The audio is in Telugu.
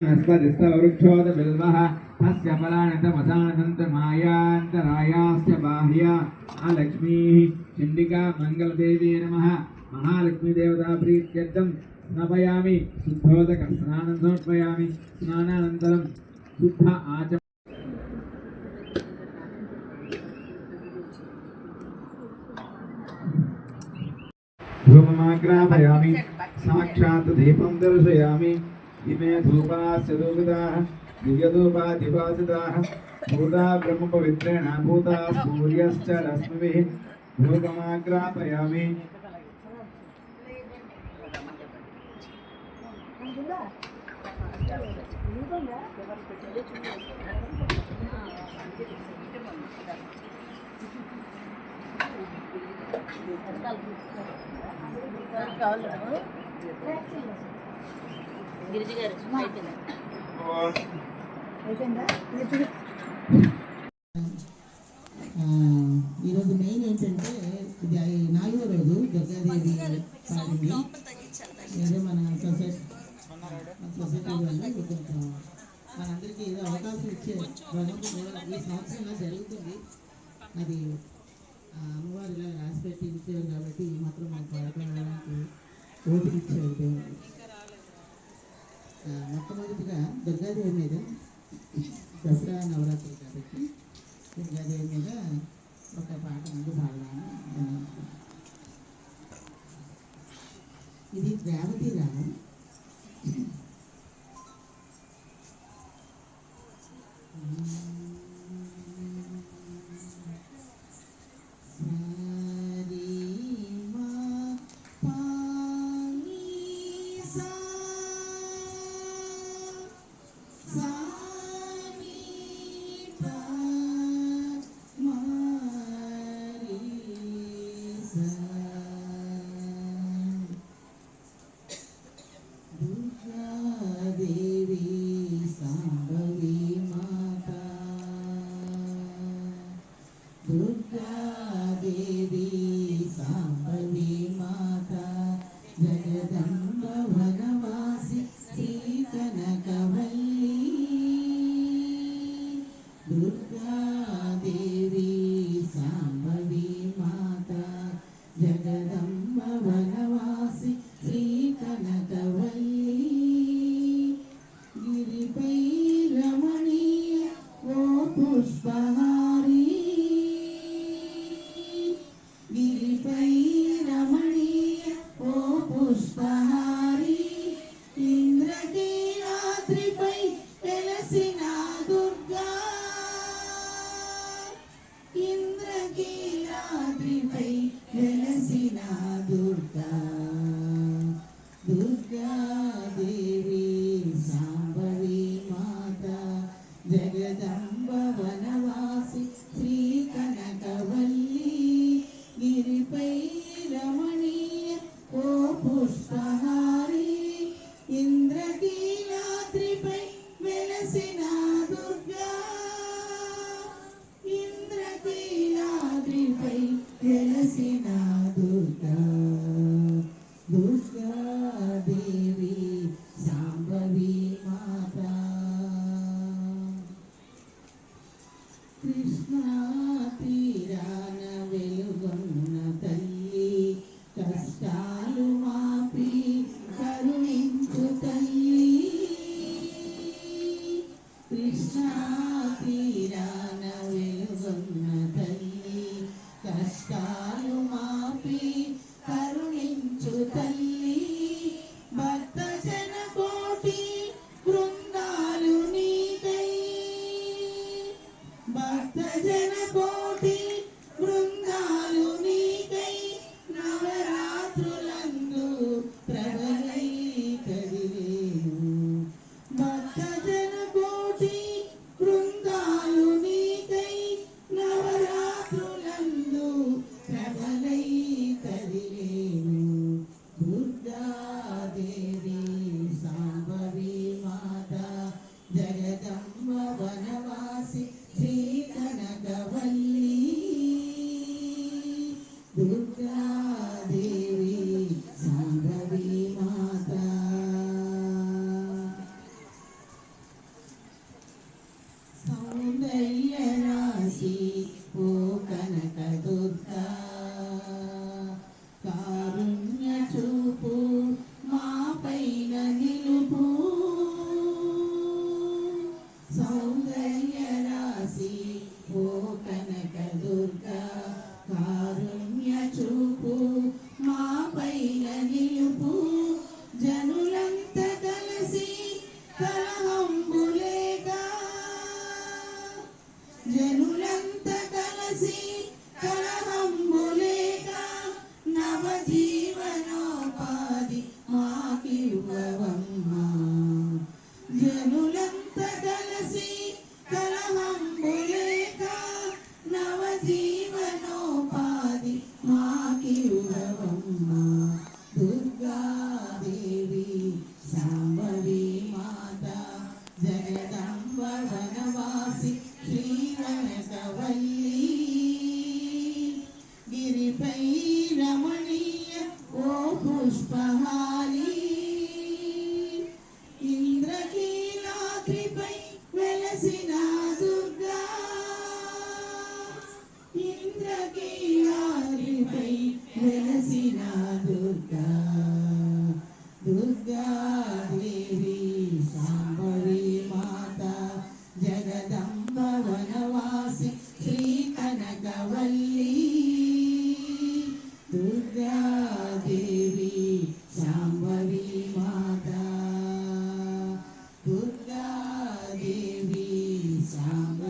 वृक्षोदबिल्वः तस्य फलानितमसानन्तमायान्तरायास्य बाह्या लक्ष्मीः चण्डिका मङ्गलदेवी नमः। महालक्ष्मीदेवता प्रीत्यर्थं स्नापयामि। शुद्धोदक स्नानं समर्पयामि। स्नानानन्तरं शुद्ध आचमनं धूममाग्रापयामि। साक्षात् दीपं दर्शयामि। इमे धूपास्य धूपिताः दिव्यधूपाधिपासिताः भूता ब्रह्मपवित्रेण भूता सूर्यश्च रश्मिभिः धूपमाग्रापयामि। గిరిజి గారు ఈరోజు మెయిన్ ఏంటంటే ఇది 4వ రోజు దుర్గాదేవి పాడింది. ఏదో మన సొసైటీలో మనందరికీ ఏదో అవకాశం ఇచ్చే భగవంతుడు ఈ సంవత్సరంలో జరుగుతుంది. అది అమ్మవారు ఇలా రాసిపెట్టి ఇచ్చారు కాబట్టి ఈ మాత్రం మనం పాడుకోవడానికి ఓపిక ఇచ్చారు దేవుడు. మొట్టమొదటిగా దుర్గాదేవి మీద దసరా నవరాత్రులు కాబట్టి దుర్గాదేవి మీద ఒక పాట ముందు పాడదాము. ఇది రేవతి రాగం. पुष्पहारी इंद्रकीलाद्रि జగదంబ వనవాసి శ్రీ కనకవల్లి గిరిపై రమణీయ ఓ పుష్పహారి ఇంద్రకీలాద్రిపై వెలసిన దుర్గా ఇంద్రకీలాద్రిపై వెలసిన దుర్గా దుర్గాదేవి శాంభవి మాత జగదంబ వనవాసి శ్రీ కనకవల్లి